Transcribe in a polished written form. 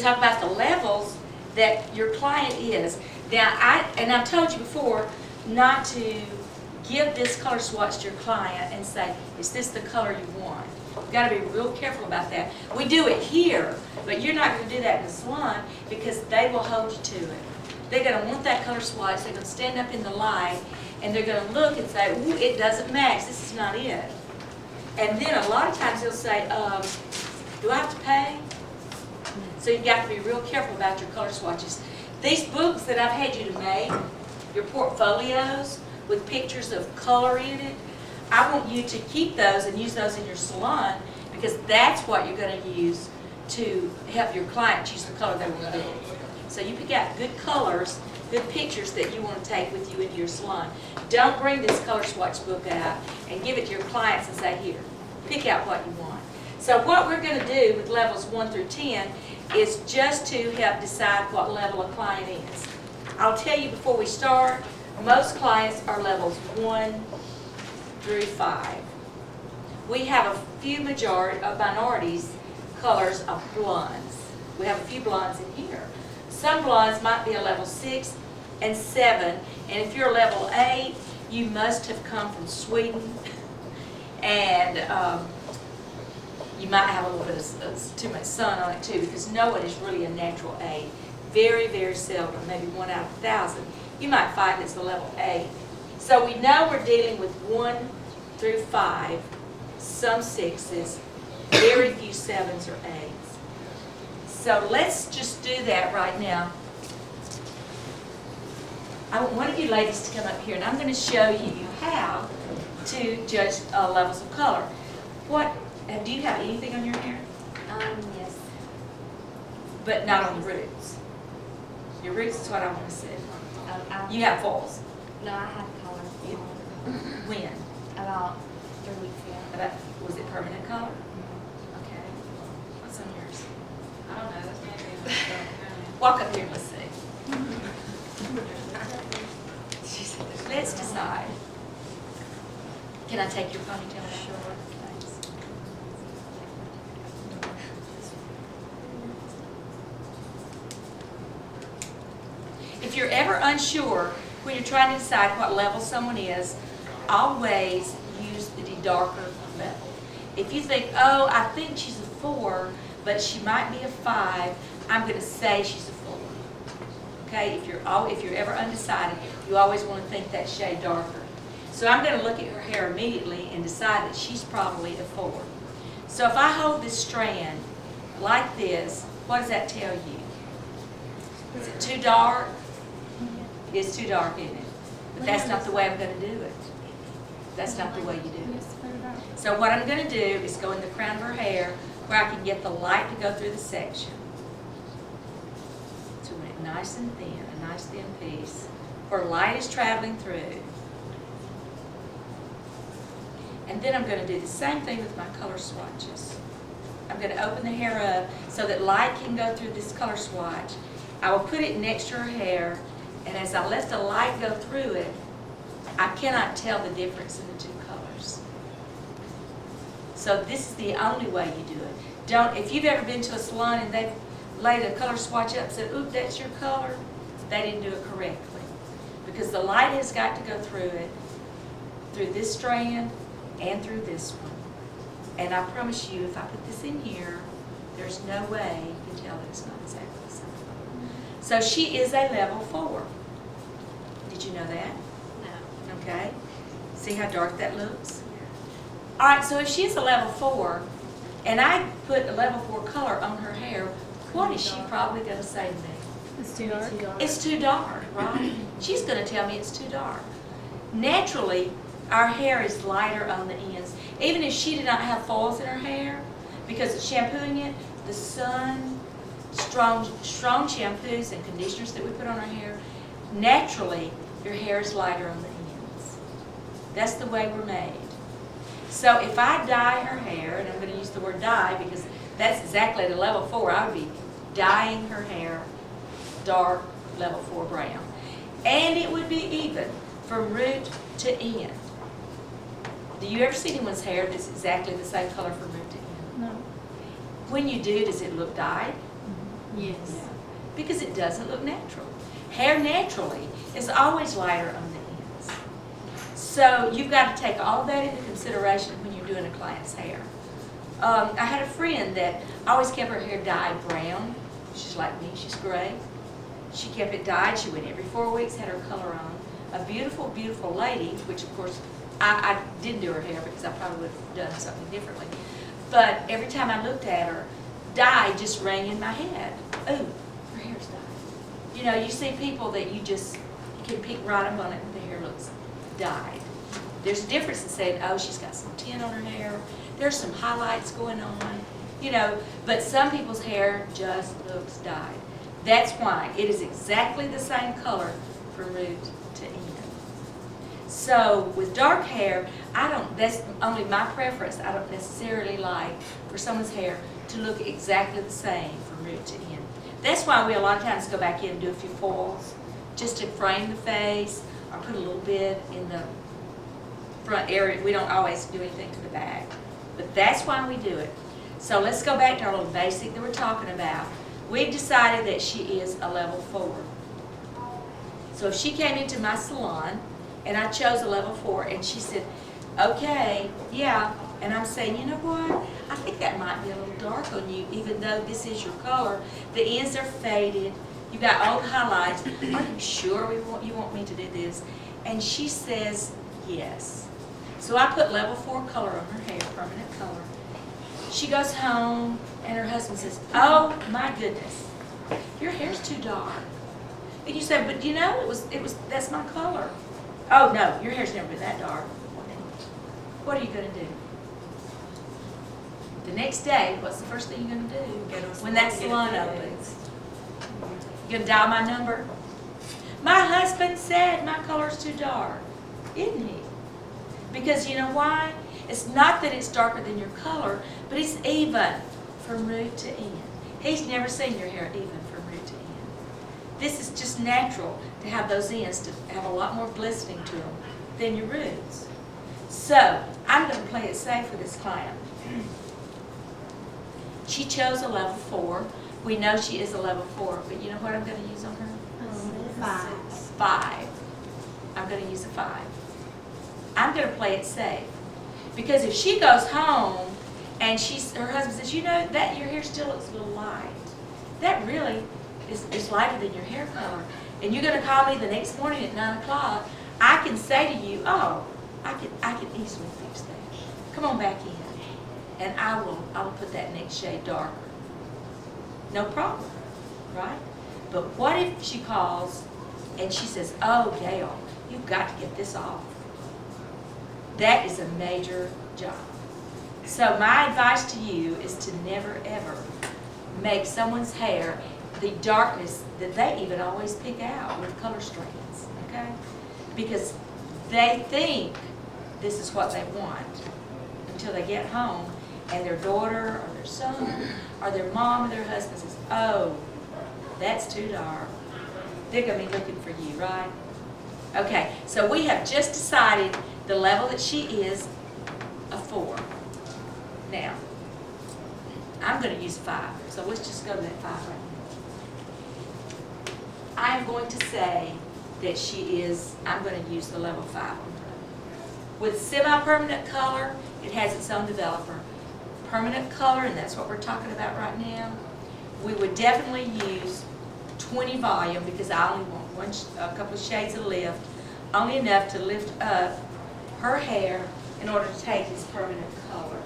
Talk about the levels that your client is. Now, I've told you before not to give this color swatch to your client and say, is this the color you want? You've got to be real careful about that. We do it here, but you're not going to do that in the salon because they will hold you to it. They're going to want that color swatch. They're going to stand up in the light and they're going to look and say, ooh, it doesn't match. This is not it. And then a lot of times they'll say, do I have to pay? So you've got to be real careful about your color swatches. These books that I've had you to make, your portfolios with pictures of color in it, I want you to keep those and use those in your salon because that's what you're going to use to help your client choose the color they want to do. So you pick out good colors, good pictures that you want to take with you into your salon. Don't bring this color swatch book out and give it to your clients and say, here, pick out what you want. So what we're going to do with levels 1 through 10 is just to help decide what level a client is. I'll tell you before we start, most clients are levels 1 through 5. We have a few minorities colors of blondes. We have a few blondes in here. Some blondes might be a level 6 and 7, and if you're a level 8, you must have come from Sweden, and you might have a little bit of too much sun on it too, because no one is really a natural 8. Very, very seldom, maybe 1 out of 1,000. You might find it's a level 8. So we know we're dealing with 1 through 5, some 6s, very few 7s or 8s. So let's just do that right now. I want one of you ladies to come up here, and I'm going to show you how to judge levels of color. Do you have anything on your hair? Yes. But not on the roots. Your roots is what I want to see. You have falls. No, I had color. When? About 3 weeks ago. Was it permanent color? Okay. What's on yours? I don't know, that's maybe. Walk up here and let's see. Let's decide. Can I take your ponytail? Sure. Thanks. If you're ever unsure when you're trying to decide what level someone is, always use the darker level. If you think, oh, I think she's a 4, but she might be a 5, I'm going to say she's a 4. Okay? If you're ever undecided, you always want to think that shade darker. So I'm going to look at her hair immediately and decide that she's probably a 4. So if I hold this strand like this, what does that tell you? Is it too dark? It's too dark, isn't it? But that's not the way I'm going to do it. That's not the way you do it. So what I'm going to do is go in the crown of her hair where I can get the light to go through the section. So make it nice and thin, a nice thin piece, where light is traveling through. And then I'm going to do the same thing with my color swatches. I'm going to open the hair up so that light can go through this color swatch. I will put it next to her hair, and as I let the light go through it, I cannot tell the difference in the two colors. So this is the only way you do it. If you've ever been to a salon and they've laid a color swatch up and said, oop, that's your color, they didn't do it correctly. Because the light has got to go through it, through this strand and through this one. And I promise you, if I put this in here, there's no way you can tell that it's not exactly the same color. So she is a level 4. Did you know that? No. Okay. See how dark that looks? All right, so if she's a level 4, and I put a level 4 color on her hair, what is she probably going to say to me? It's too dark. It's too dark, right? She's going to tell me it's too dark. Naturally, our hair is lighter on the ends. Even if she did not have foils in her hair, because of shampooing it, the sun, strong shampoos and conditioners that we put on our hair, naturally, your hair is lighter on the ends. That's the way we're made. So if I dye her hair, and I'm going to use the word dye because that's exactly the level 4, I would be dyeing her hair dark level 4 brown. And it would be even from root to end. Do you ever see anyone's hair that's exactly the same color from root to end? No. When you do, does it look dyed? Yes. Because it doesn't look natural. Hair naturally is always lighter on the ends. So you've got to take all that into consideration when you're doing a client's hair. I had a friend that always kept her hair dyed brown. She's like me, she's gray. She kept it dyed. She went every 4 weeks, had her color on. A beautiful, beautiful lady, which of course I didn't do her hair because I probably would have done something differently. But every time I looked at her, dye just rang in my head. Ooh, her hair's dyed. You know, you see people that you can pick right up on it and the hair looks dyed. There's a difference in saying, oh, she's got some tint on her hair. There's some highlights going on, you know, but some people's hair just looks dyed. That's why it is exactly the same color from root to end. So with dark hair, that's only my preference. I don't necessarily like for someone's hair to look exactly the same from root to end. That's why we a lot of times go back in and do a few foils just to frame the face or put a little bit in the front area. We don't always do anything to the back, but that's why we do it. So let's go back to our little basic that we're talking about. We've decided that she is a level 4. So if she came into my salon and I chose a level 4 and she said, okay, yeah, and I'm saying, you know what, I think that might be a little dark on you even though this is your color. The ends are faded. You've got old highlights. Are you sure you want me to do this? And she says, yes. So I put level 4 color on her hair, permanent color. She goes home and her husband says, oh my goodness, your hair's too dark. And you say, but you know, that's my color. Oh no, your hair's never been that dark. What are you gonna do? The next day, what's the first thing you're gonna do when that salon opens? You gonna dial my number? My husband said my color's too dark, isn't he? Because you know why? It's not that it's darker than your color, but it's even from root to end. He's never seen your hair even from root to end. This is just natural to have those ends to have a lot more glistening to them than your roots. So I'm going to play it safe with this client. She chose a level 4. We know she is a level 4, but you know what I'm going to use on her? 5. I'm going to use a 5. I'm going to play it safe. Because if she goes home and her husband says, you know, that your hair still looks a little light. That really is lighter than your hair color. And you're going to call me the next morning at 9 o'clock. I can say to you, oh, I can easily fix that. Come on back in. And I will put that next shade darker. No problem, right? But what if she calls and she says, oh, Gail, you've got to get this off. That is a major job. So my advice to you is to never, ever make someone's hair the darkness that they even always pick out with color strands, okay? Because they think this is what they want until they get home and their daughter or their son or their mom or their husband says, oh, that's too dark. They're going to be looking for you, right? Okay, so we have just decided the level that she is a 4. Now, I'm going to use 5, so let's just go to that 5 right now. I'm going to say that I'm going to use the level 5 on her. With semi-permanent color, it has its own developer. Permanent color, and that's what we're talking about right now, we would definitely use 20 volume because I only want a couple of shades of lift, only enough to lift up her hair in order to take this permanent color.